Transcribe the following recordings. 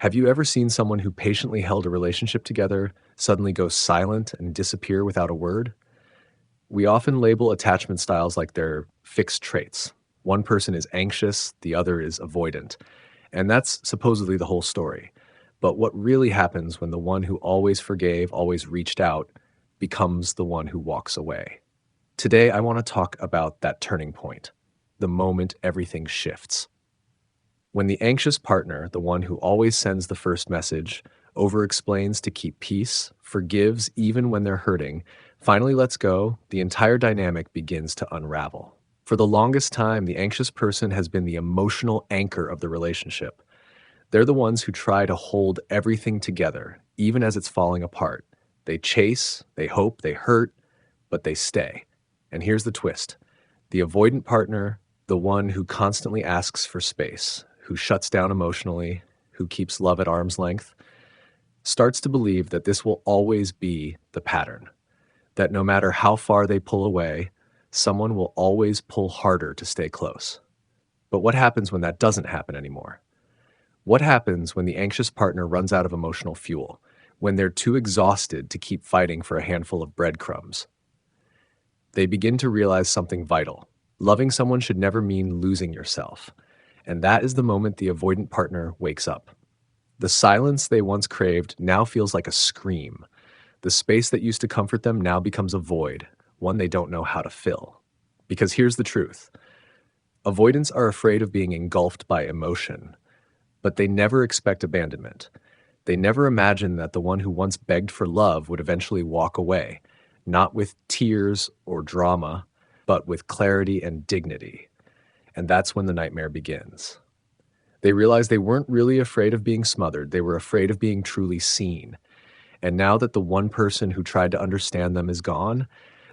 Have you ever seen someone who patiently held a relationship together suddenly go silent and disappear without a word? We often label attachment styles like they're fixed traits. One person is anxious, the other is avoidant. And that's supposedly the whole story. But what really happens when the one who always forgave, always reached out, becomes the one who walks away? Today, I want to talk about that turning point, the moment everything shifts. When the anxious partner, the one who always sends the first message, over-explains to keep peace, forgives even when they're hurting, finally lets go, the entire dynamic begins to unravel. For the longest time, the anxious person has been the emotional anchor of the relationship. They're the ones who try to hold everything together, even as it's falling apart. They chase, they hope, they hurt, but they stay. And here's the twist. The avoidant partner, the one who constantly asks for space, who shuts down emotionally, who keeps love at arm's length, starts to believe that this will always be the pattern, that no matter how far they pull away, someone will always pull harder to stay close. But what happens when that doesn't happen anymore? What happens when the anxious partner runs out of emotional fuel, when they're too exhausted to keep fighting for a handful of breadcrumbs? They begin to realize something vital. Loving someone should never mean losing yourself. And that is the moment the avoidant partner wakes up. The silence they once craved now feels like a scream. The space that used to comfort them now becomes a void, one they don't know how to fill. Because here's the truth. Avoidants are afraid of being engulfed by emotion, but they never expect abandonment. They never imagine that the one who once begged for love would eventually walk away, not with tears or drama, but with clarity and dignity. And that's when the nightmare begins. They realize they weren't really afraid of being smothered. They were afraid of being truly seen. And now that the one person who tried to understand them is gone,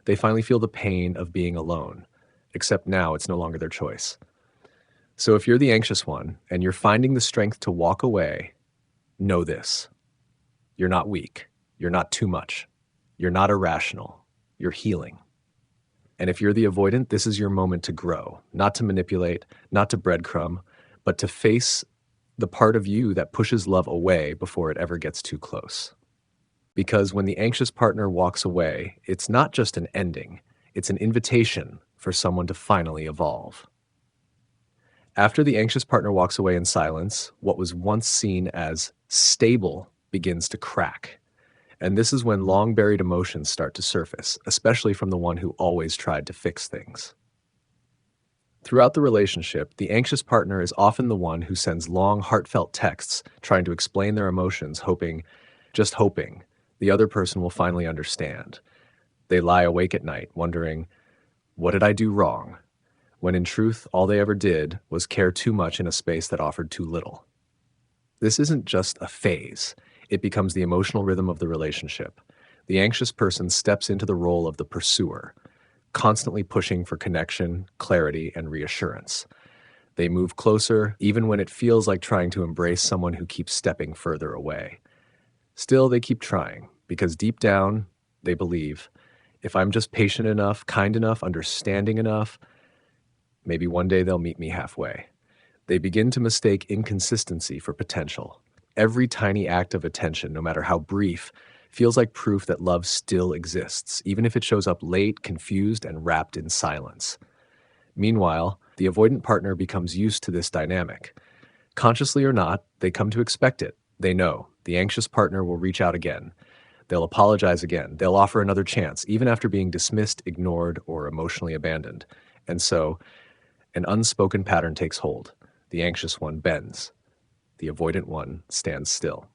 they finally feel the pain of being alone. Except now it's no longer their choice. So if you're the anxious one and you're finding the strength to walk away, know this. You're not weak. You're not too much. You're not irrational. You're healing. And if you're the avoidant, this is your moment to grow, not to manipulate, not to breadcrumb, but to face the part of you that pushes love away before it ever gets too close. Because when the anxious partner walks away, it's not just an ending, it's an invitation for someone to finally evolve. After the anxious partner walks away in silence, what was once seen as stable begins to crack. And this is when long-buried emotions start to surface, especially from the one who always tried to fix things. Throughout the relationship, the anxious partner is often the one who sends long, heartfelt texts trying to explain their emotions, just hoping, the other person will finally understand. They lie awake at night, wondering, what did I do wrong? When in truth, all they ever did was care too much in a space that offered too little. This isn't just a phase. It becomes the emotional rhythm of the relationship. The anxious person steps into the role of the pursuer, constantly pushing for connection, clarity, and reassurance. They move closer, even when it feels like trying to embrace someone who keeps stepping further away. Still, they keep trying, because deep down, they believe, if I'm just patient enough, kind enough, understanding enough, maybe one day they'll meet me halfway. They begin to mistake inconsistency for potential. Every tiny act of attention, no matter how brief, feels like proof that love still exists, even if it shows up late, confused, and wrapped in silence. Meanwhile, the avoidant partner becomes used to this dynamic. Consciously or not, they come to expect it. They know the anxious partner will reach out again. They'll apologize again. They'll offer another chance, even after being dismissed, ignored, or emotionally abandoned. And so, an unspoken pattern takes hold. The anxious one bends. The avoidant one stands still.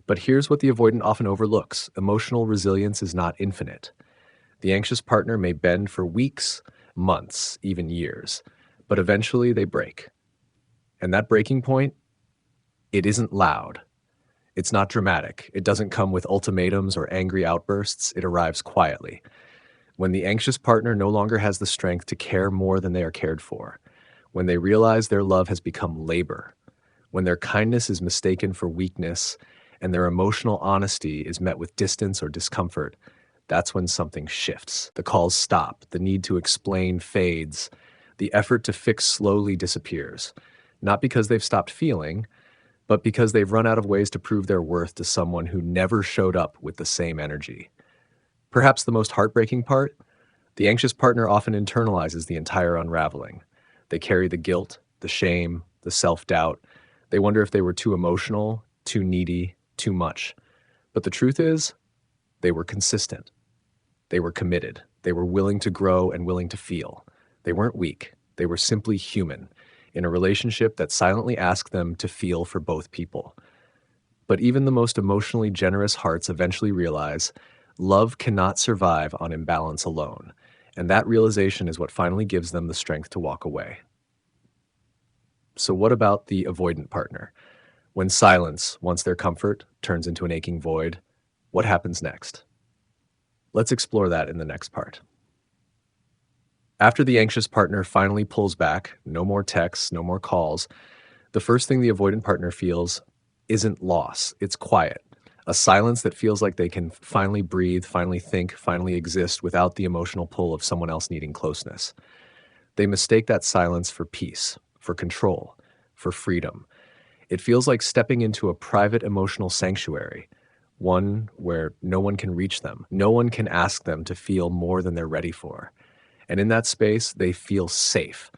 But here's what the avoidant often overlooks. Emotional resilience is not infinite. The anxious partner may bend for weeks, months, even years, but eventually they break. And that breaking point, it isn't loud. It's not dramatic. It doesn't come with ultimatums or angry outbursts. It arrives quietly. When the anxious partner no longer has the strength to care more than they are cared for, when they realize their love has become labor, when their kindness is mistaken for weakness, and their emotional honesty is met with distance or discomfort, that's when something shifts. The calls stop, the need to explain fades, the effort to fix slowly disappears. Not because they've stopped feeling, but because they've run out of ways to prove their worth to someone who never showed up with the same energy. Perhaps the most heartbreaking part? The anxious partner often internalizes the entire unraveling. They carry the guilt, the shame, the self-doubt. They wonder if they were too emotional, too needy, too much. But the truth is, they were consistent. They were committed. They were willing to grow and willing to feel. They weren't weak. They were simply human, in a relationship that silently asked them to feel for both people. But even the most emotionally generous hearts eventually realize love cannot survive on imbalance alone, and that realization is what finally gives them the strength to walk away. So what about the avoidant partner? When silence, once their comfort, turns into an aching void, what happens next? Let's explore that in the next part. After the anxious partner finally pulls back, no more texts, no more calls, the first thing the avoidant partner feels isn't loss, it's quiet. A silence that feels like they can finally breathe, finally think, finally exist without the emotional pull of someone else needing closeness. They mistake that silence for peace, for control, for freedom. It feels like stepping into a private emotional sanctuary, one where no one can reach them, no one can ask them to feel more than they're ready for. And in that space, they feel safe,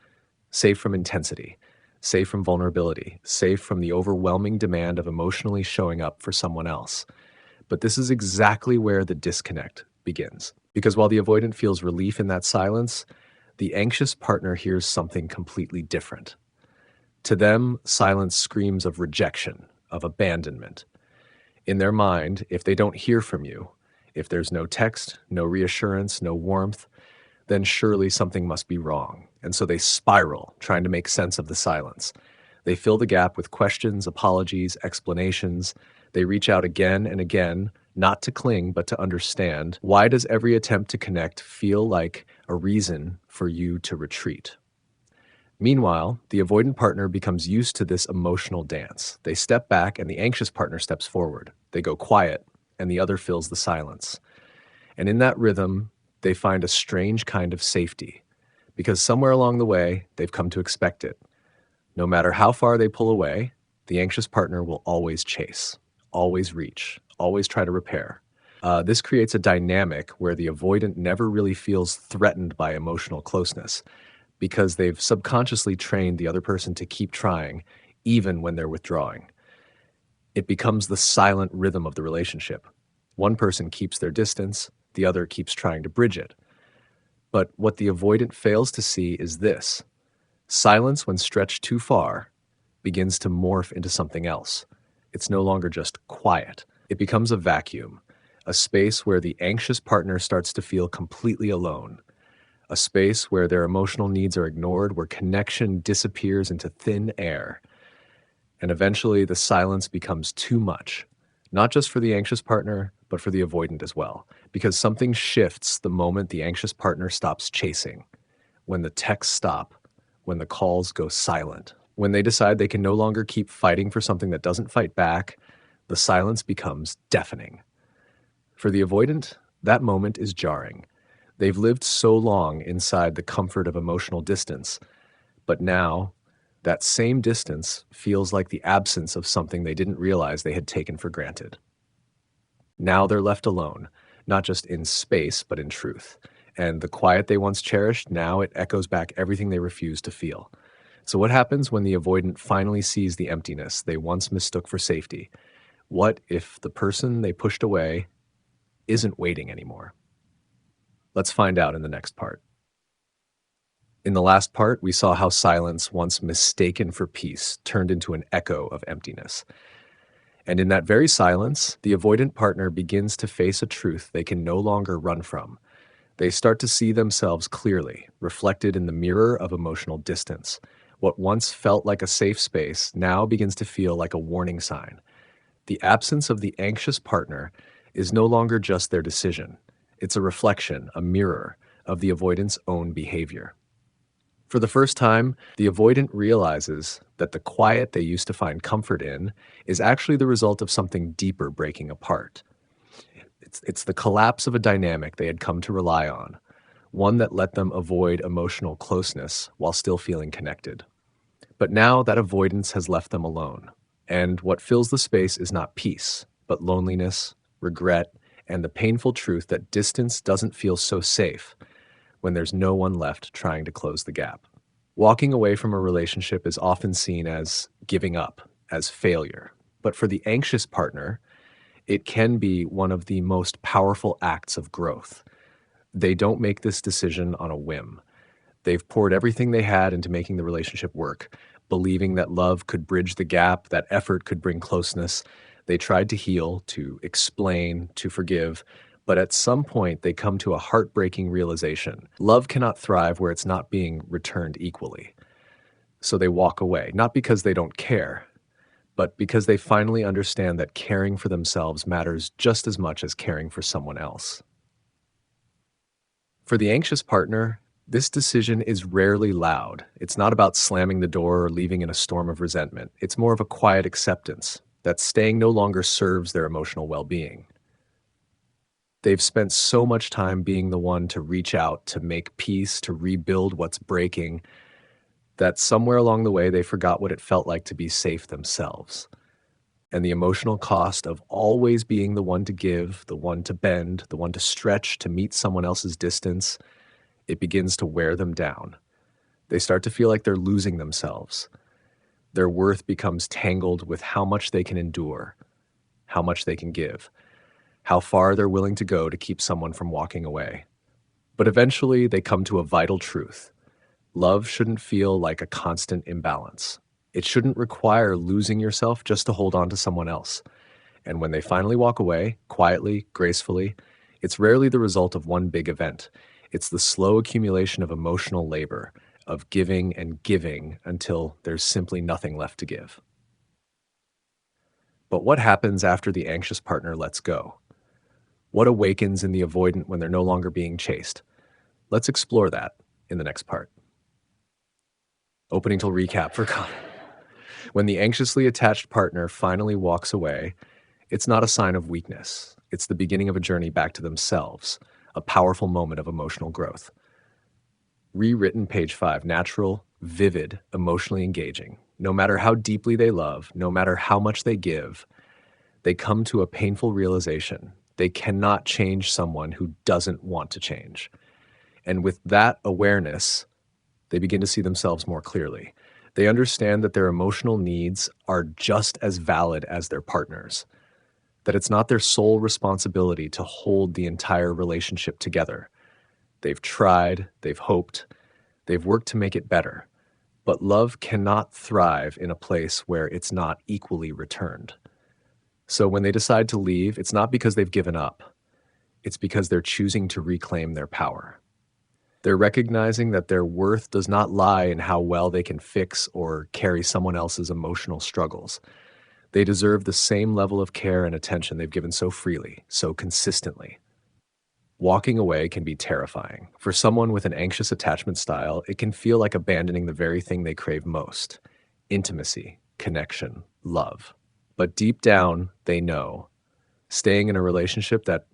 safe from intensity, safe from vulnerability, safe from the overwhelming demand of emotionally showing up for someone else. But this is exactly where the disconnect begins. Because while the avoidant feels relief in that silence, the anxious partner hears something completely different. To them, silence screams of rejection, of abandonment. In their mind, if they don't hear from you, if there's no text, no reassurance, no warmth, then surely something must be wrong. And so they spiral, trying to make sense of the silence. They fill the gap with questions, apologies, explanations. They reach out again and again, not to cling, but to understand. Why does every attempt to connect feel like a reason for you to retreat? Meanwhile, the avoidant partner becomes used to this emotional dance. They step back and the anxious partner steps forward. They go quiet and the other fills the silence. And in that rhythm, they find a strange kind of safety, because somewhere along the way, they've come to expect it. No matter how far they pull away, the anxious partner will always chase, always reach, always try to repair. This creates a dynamic where the avoidant never really feels threatened by emotional closeness, because they've subconsciously trained the other person to keep trying, even when they're withdrawing. It becomes the silent rhythm of the relationship. One person keeps their distance, the other keeps trying to bridge it. But what the avoidant fails to see is this. Silence, when stretched too far, begins to morph into something else. It's no longer just quiet. It becomes a vacuum, a space where the anxious partner starts to feel completely alone, a space where their emotional needs are ignored, where connection disappears into thin air. And eventually the silence becomes too much, not just for the anxious partner, but for the avoidant as well, because something shifts the moment the anxious partner stops chasing, when the texts stop, when the calls go silent, when they decide they can no longer keep fighting for something that doesn't fight back, the silence becomes deafening. For the avoidant, that moment is jarring. They've lived so long inside the comfort of emotional distance, but now that same distance feels like the absence of something they didn't realize they had taken for granted. Now they're left alone, not just in space, but in truth. And the quiet they once cherished, now it echoes back everything they refused to feel. So what happens when the avoidant finally sees the emptiness they once mistook for safety? What if the person they pushed away isn't waiting anymore? Let's find out in the next part. In the last part, we saw how silence, once mistaken for peace, turned into an echo of emptiness. And in that very silence, the avoidant partner begins to face a truth they can no longer run from. They start to see themselves clearly, reflected in the mirror of emotional distance. What once felt like a safe space now begins to feel like a warning sign. The absence of the anxious partner is no longer just their decision. It's a reflection, a mirror, of the avoidant's own behavior. For the first time, the avoidant realizes that the quiet they used to find comfort in is actually the result of something deeper breaking apart. It's the collapse of a dynamic they had come to rely on, one that let them avoid emotional closeness while still feeling connected. But now that avoidance has left them alone, And what fills the space is not peace, but loneliness, regret, and the painful truth that distance doesn't feel so safe when there's no one left trying to close the gap. Walking away from a relationship is often seen as giving up, as failure. But for the anxious partner, it can be one of the most powerful acts of growth. They don't make this decision on a whim. They've poured everything they had into making the relationship work, believing that love could bridge the gap, that effort could bring closeness. They tried to heal, to explain, to forgive, but at some point they come to a heartbreaking realization. Love cannot thrive where it's not being returned equally. So they walk away, not because they don't care, but because they finally understand that caring for themselves matters just as much as caring for someone else. For the anxious partner, this decision is rarely loud. It's not about slamming the door or leaving in a storm of resentment. It's more of a quiet acceptance that staying no longer serves their emotional well-being. They've spent so much time being the one to reach out, to make peace, to rebuild what's breaking, that somewhere along the way they forgot what it felt like to be safe themselves. And the emotional cost of always being the one to give, the one to bend, the one to stretch to meet someone else's distance, it begins to wear them down. They start to feel like they're losing themselves. Their worth becomes tangled with how much they can endure, how much they can give, how far they're willing to go to keep someone from walking away. But eventually they come to a vital truth. Love shouldn't feel like a constant imbalance. It shouldn't require losing yourself just to hold on to someone else. And when they finally walk away, quietly, gracefully, it's rarely the result of one big event. It's the slow accumulation of emotional labor, of giving and giving until there's simply nothing left to give. But what happens after the anxious partner lets go? What awakens in the avoidant when they're no longer being chased? Let's explore that in the next part. Opening till recap for Connor. When the anxiously attached partner finally walks away, it's not a sign of weakness. It's the beginning of a journey back to themselves, a powerful moment of emotional growth. Rewritten, page 5, natural, vivid, emotionally engaging. No matter how deeply they love, no matter how much they give, they come to a painful realization. They cannot change someone who doesn't want to change. And with that awareness, they begin to see themselves more clearly. They understand that their emotional needs are just as valid as their partner's, that it's not their sole responsibility to hold the entire relationship together. They've tried, they've hoped, they've worked to make it better, but love cannot thrive in a place where it's not equally returned. So when they decide to leave, it's not because they've given up. It's because they're choosing to reclaim their power. They're recognizing that their worth does not lie in how well they can fix or carry someone else's emotional struggles. They deserve the same level of care and attention they've given so freely, so consistently. Walking away can be terrifying. For someone with an anxious attachment style, it can feel like abandoning the very thing they crave most: intimacy, connection, love. But deep down, they know staying in a relationship that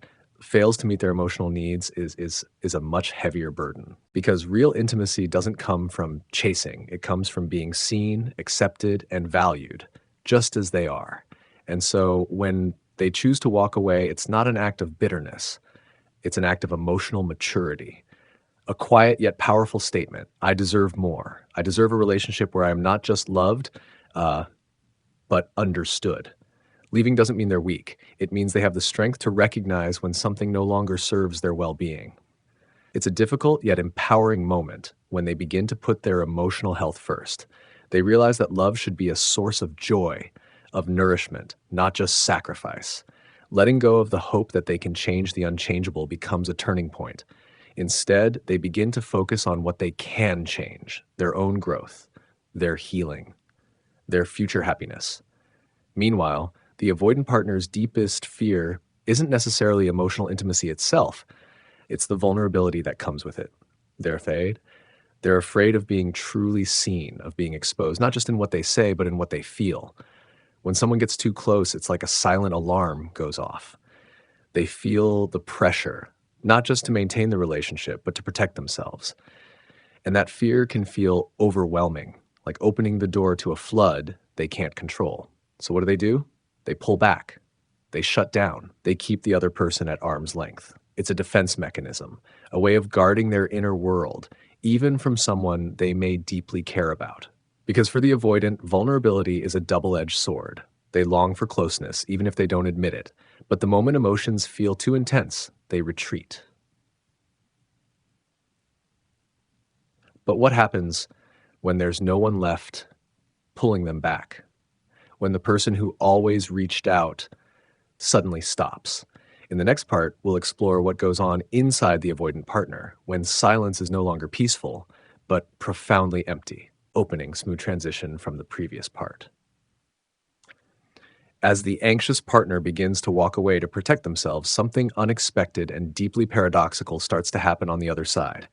fails to meet their emotional needs is a much heavier burden, because real intimacy doesn't come from chasing. It comes from being seen, accepted, and valued just as they are. And so when they choose to walk away, it's not an act of bitterness. It's an act of emotional maturity. A quiet yet powerful statement. I deserve more. I deserve a relationship where I'm not just loved, but understood. Leaving doesn't mean they're weak. It means they have the strength to recognize when something no longer serves their well-being. It's a difficult yet empowering moment when they begin to put their emotional health first. They realize that love should be a source of joy, of nourishment, not just sacrifice. Letting go of the hope that they can change the unchangeable becomes a turning point. Instead, they begin to focus on what they can change: their own growth, their healing, their future happiness. Meanwhile, the avoidant partner's deepest fear isn't necessarily emotional intimacy itself. It's the vulnerability that comes with it. They're afraid of being truly seen, of being exposed, not just in what they say, but in what they feel. When someone gets too close, it's like a silent alarm goes off. They feel the pressure, not just to maintain the relationship, but to protect themselves. And that fear can feel overwhelming, like opening the door to a flood they can't control. So what do? They pull back. They shut down. They keep the other person at arm's length. It's a defense mechanism, a way of guarding their inner world, even from someone they may deeply care about. Because for the avoidant, vulnerability is a double-edged sword. They long for closeness, even if they don't admit it. But the moment emotions feel too intense, they retreat. But what happens when there's no one left pulling them back? When the person who always reached out suddenly stops? In the next part, we'll explore what goes on inside the avoidant partner when silence is no longer peaceful, but profoundly empty, opening smooth transition from the previous part. As the anxious partner begins to walk away to protect themselves, something unexpected and deeply paradoxical starts to happen on the other side.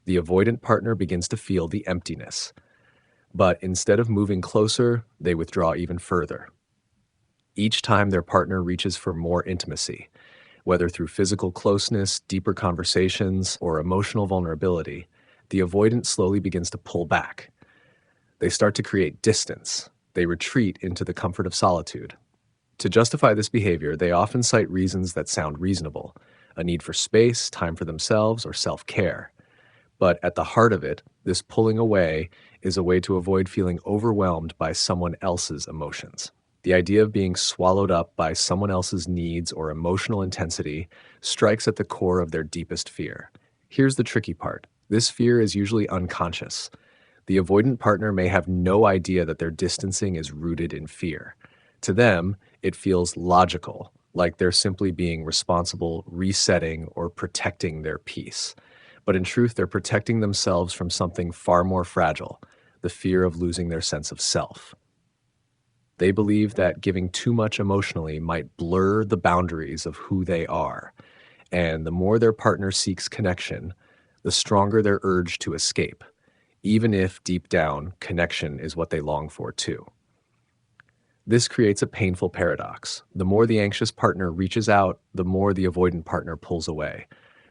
The avoidant partner begins to feel the emptiness. But instead of moving closer, they withdraw even further. Each time their partner reaches for more intimacy, whether through physical closeness, deeper conversations, or emotional vulnerability, the avoidant slowly begins to pull back. They start to create distance. They retreat into the comfort of solitude. To justify this behavior, they often cite reasons that sound reasonable: a need for space, time for themselves, or self-care. But at the heart of it, this pulling away is a way to avoid feeling overwhelmed by someone else's emotions. The idea of being swallowed up by someone else's needs or emotional intensity strikes at the core of their deepest fear. Here's the tricky part. This fear is usually unconscious. The avoidant partner may have no idea that their distancing is rooted in fear. To them, it feels logical, like they're simply being responsible, resetting, or protecting their peace. But in truth, they're protecting themselves from something far more fragile: the fear of losing their sense of self. They believe that giving too much emotionally might blur the boundaries of who they are. And the more their partner seeks connection, the stronger their urge to escape, even if deep down, connection is what they long for too. This creates a painful paradox. The more the anxious partner reaches out, the more the avoidant partner pulls away.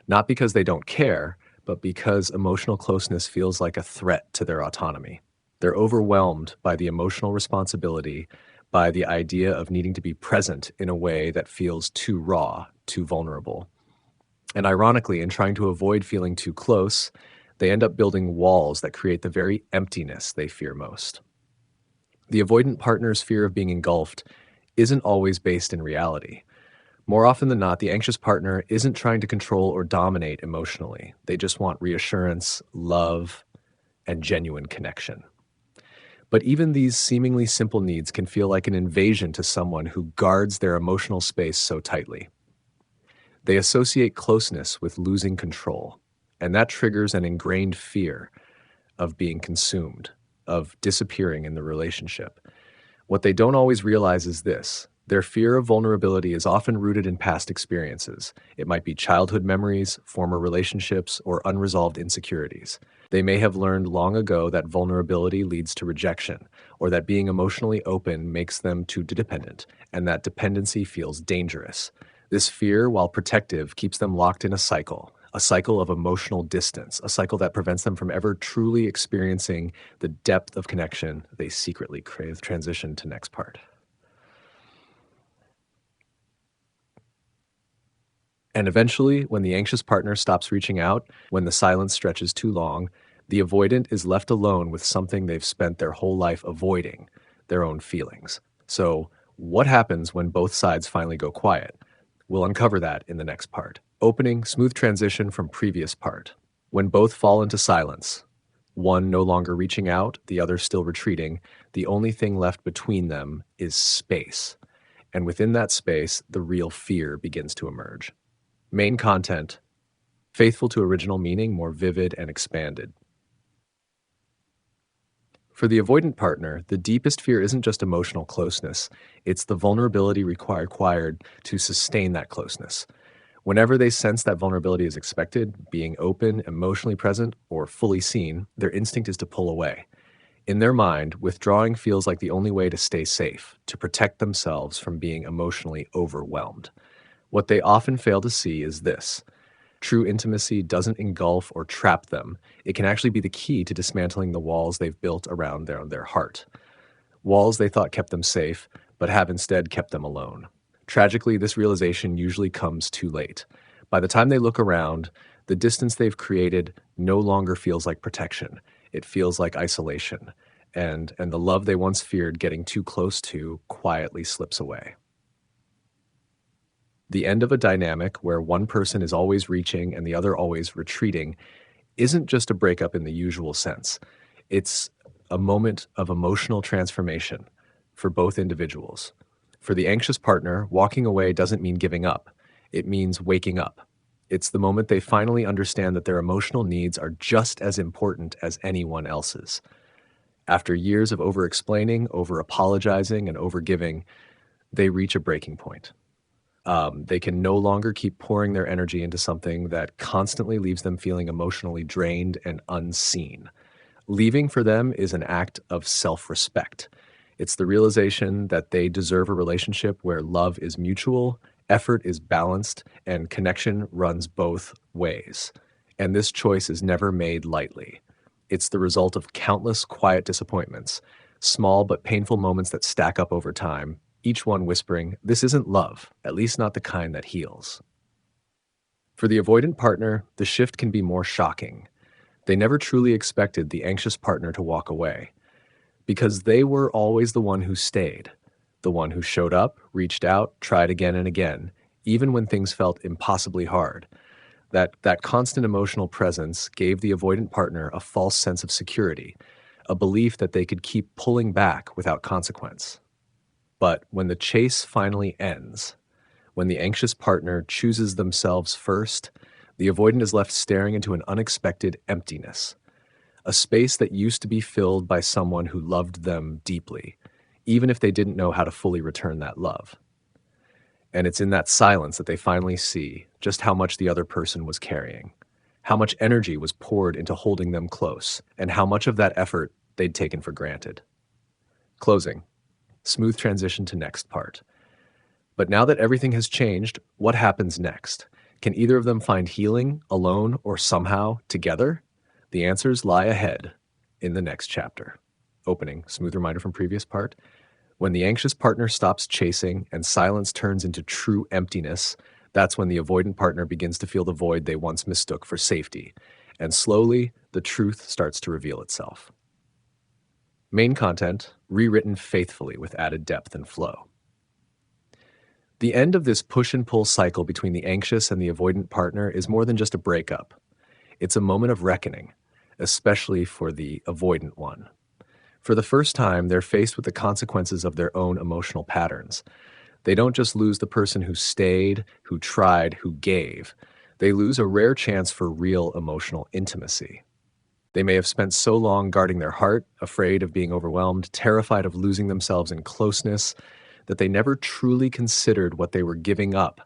Not because they don't care, but because emotional closeness feels like a threat to their autonomy. They're overwhelmed by the emotional responsibility, by the idea of needing to be present in a way that feels too raw, too vulnerable. And ironically, in trying to avoid feeling too close, they end up building walls that create the very emptiness they fear most. The avoidant partner's fear of being engulfed isn't always based in reality. More often than not, the anxious partner isn't trying to control or dominate emotionally. They just want reassurance, love, and genuine connection. But even these seemingly simple needs can feel like an invasion to someone who guards their emotional space so tightly. They associate closeness with losing control, and that triggers an ingrained fear of being consumed, of disappearing in the relationship. What they don't always realize is this: their fear of vulnerability is often rooted in past experiences. It might be childhood memories, former relationships, or unresolved insecurities. They may have learned long ago that vulnerability leads to rejection, or that being emotionally open makes them too dependent, and that dependency feels dangerous. This fear, while protective, keeps them locked in a cycle of emotional distance, a cycle that prevents them from ever truly experiencing the depth of connection they secretly crave. Transition to next part. And eventually, when the anxious partner stops reaching out, when the silence stretches too long, the avoidant is left alone with something they've spent their whole life avoiding: their own feelings. So, what happens when both sides finally go quiet? We'll uncover that in the next part. Opening, smooth transition from previous part. When both fall into silence, one no longer reaching out, the other still retreating, the only thing left between them is space. And within that space, the real fear begins to emerge. Main content: faithful to original meaning, more vivid and expanded. For the avoidant partner, the deepest fear isn't just emotional closeness, it's the vulnerability required to sustain that closeness. Whenever they sense that vulnerability is expected, being open, emotionally present, or fully seen, their instinct is to pull away. In their mind, withdrawing feels like the only way to stay safe, to protect themselves from being emotionally overwhelmed. What they often fail to see is this: true intimacy doesn't engulf or trap them. It can actually be the key to dismantling the walls they've built around their heart. Walls they thought kept them safe, but have instead kept them alone. Tragically, this realization usually comes too late. By the time they look around, the distance they've created no longer feels like protection. It feels like isolation, and the love they once feared getting too close to quietly slips away. The end of a dynamic where one person is always reaching and the other always retreating isn't just a breakup in the usual sense. It's a moment of emotional transformation for both individuals. For the anxious partner, walking away doesn't mean giving up. It means waking up. It's the moment they finally understand that their emotional needs are just as important as anyone else's. After years of over-explaining, over-apologizing, and over-giving, they reach a breaking point. They can no longer keep pouring their energy into something that constantly leaves them feeling emotionally drained and unseen. Leaving for them is an act of self-respect. It's the realization that they deserve a relationship where love is mutual, effort is balanced, and connection runs both ways. And this choice is never made lightly. It's the result of countless quiet disappointments, small but painful moments that stack up over time, each one whispering, "This isn't love, at least not the kind that heals." For the avoidant partner, the shift can be more shocking. They never truly expected the anxious partner to walk away, because they were always the one who stayed, the one who showed up, reached out, tried again and again, even when things felt impossibly hard. That constant emotional presence gave the avoidant partner a false sense of security, a belief that they could keep pulling back without consequence. But when the chase finally ends, when the anxious partner chooses themselves first, the avoidant is left staring into an unexpected emptiness, a space that used to be filled by someone who loved them deeply, even if they didn't know how to fully return that love. And it's in that silence that they finally see just how much the other person was carrying, how much energy was poured into holding them close, and how much of that effort they'd taken for granted. Closing. Smooth transition to next part. But now that everything has changed, what happens next? Can either of them find healing, alone, or somehow together? The answers lie ahead in the next chapter. Opening, smooth reminder from previous part. When the anxious partner stops chasing and silence turns into true emptiness, that's when the avoidant partner begins to feel the void they once mistook for safety. And slowly, the truth starts to reveal itself. Main content, rewritten faithfully with added depth and flow. The end of this push and pull cycle between the anxious and the avoidant partner is more than just a breakup. It's a moment of reckoning, especially for the avoidant one. For the first time, they're faced with the consequences of their own emotional patterns. They don't just lose the person who stayed, who tried, who gave. They lose a rare chance for real emotional intimacy. They may have spent so long guarding their heart, afraid of being overwhelmed, terrified of losing themselves in closeness, that they never truly considered what they were giving up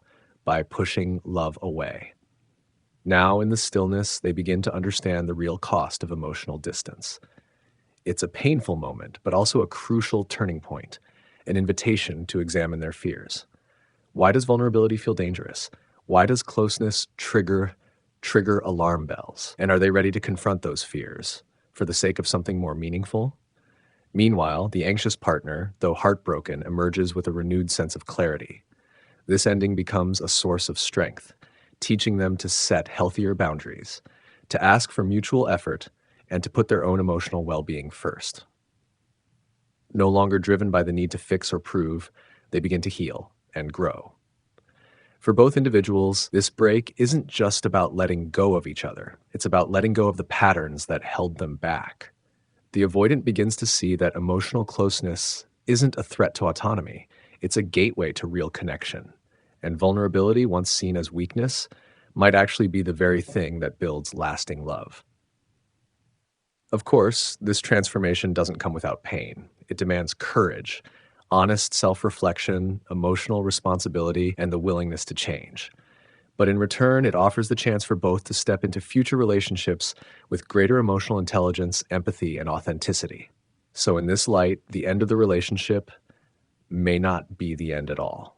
by pushing love away. Now, in the stillness, they begin to understand the real cost of emotional distance. It's a painful moment, but also a crucial turning point, an invitation to examine their fears. Why does vulnerability feel dangerous? Why does closeness trigger alarm bells? And are they ready to confront those fears for the sake of something more meaningful? Meanwhile, the anxious partner, though heartbroken, emerges with a renewed sense of clarity. This ending becomes a source of strength, teaching them to set healthier boundaries, to ask for mutual effort, and to put their own emotional well-being first. No longer driven by the need to fix or prove, they begin to heal and grow. For both individuals, this break isn't just about letting go of each other. It's about letting go of the patterns that held them back. The avoidant begins to see that emotional closeness isn't a threat to autonomy. It's a gateway to real connection. And vulnerability, once seen as weakness, might actually be the very thing that builds lasting love. Of course, this transformation doesn't come without pain. It demands courage, honest self-reflection, emotional responsibility, and the willingness to change. But in return, it offers the chance for both to step into future relationships with greater emotional intelligence, empathy, and authenticity. So in this light, the end of the relationship may not be the end at all.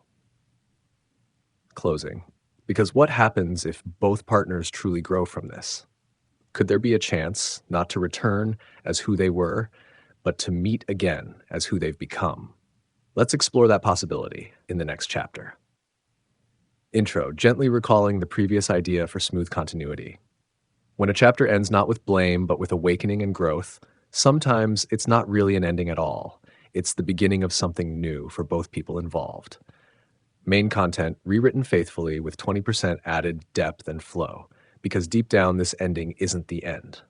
Closing. Because what happens if both partners truly grow from this? Could there be a chance not to return as who they were, but to meet again as who they've become? Let's explore that possibility in the next chapter. Intro, gently recalling the previous idea for smooth continuity. When a chapter ends not with blame, but with awakening and growth, sometimes it's not really an ending at all. It's the beginning of something new for both people involved. Main content rewritten faithfully with 20% added depth and flow, because deep down this ending isn't the end.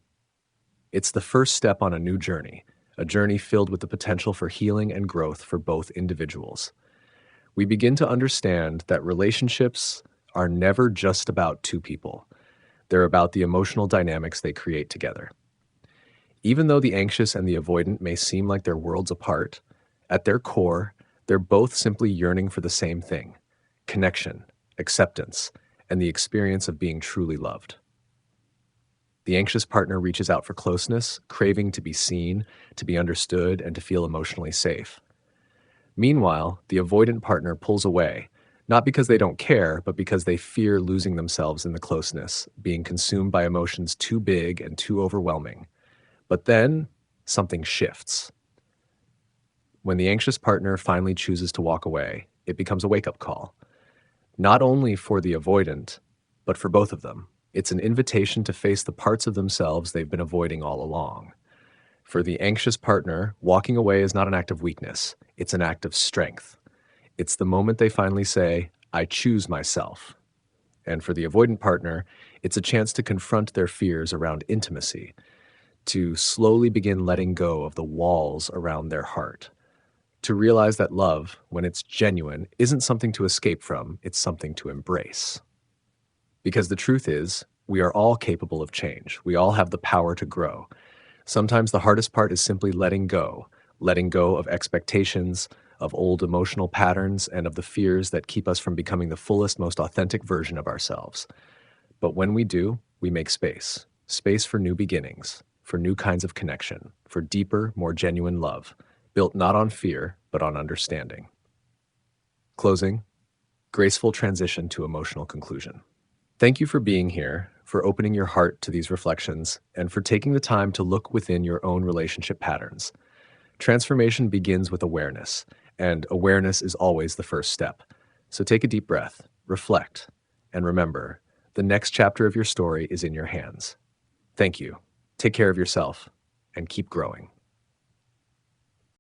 It's the first step on a new journey, a journey filled with the potential for healing and growth for both individuals. We begin to understand that relationships are never just about two people. They're about the emotional dynamics they create together. Even though the anxious and the avoidant may seem like they're worlds apart, at their core, they're both simply yearning for the same thing: connection, acceptance, and the experience of being truly loved. The anxious partner reaches out for closeness, craving to be seen, to be understood, and to feel emotionally safe. Meanwhile, the avoidant partner pulls away, not because they don't care, but because they fear losing themselves in the closeness, being consumed by emotions too big and too overwhelming. But then, something shifts. When the anxious partner finally chooses to walk away, it becomes a wake-up call. Not only for the avoidant, but for both of them. It's an invitation to face the parts of themselves they've been avoiding all along. For the anxious partner, walking away is not an act of weakness. It's an act of strength. It's the moment they finally say, "I choose myself." And for the avoidant partner, it's a chance to confront their fears around intimacy, to slowly begin letting go of the walls around their heart, to realize that love, when it's genuine, isn't something to escape from, it's something to embrace. Because the truth is, we are all capable of change. We all have the power to grow. Sometimes the hardest part is simply letting go of expectations, of old emotional patterns, and of the fears that keep us from becoming the fullest, most authentic version of ourselves. But when we do, we make space for new beginnings, for new kinds of connection, for deeper, more genuine love, built not on fear, but on understanding. Closing, graceful transition to emotional conclusion. Thank you for being here, for opening your heart to these reflections, and for taking the time to look within your own relationship patterns. Transformation begins with awareness, and awareness is always the first step. So take a deep breath, reflect, and remember, the next chapter of your story is in your hands. Thank you. Take care of yourself, and keep growing.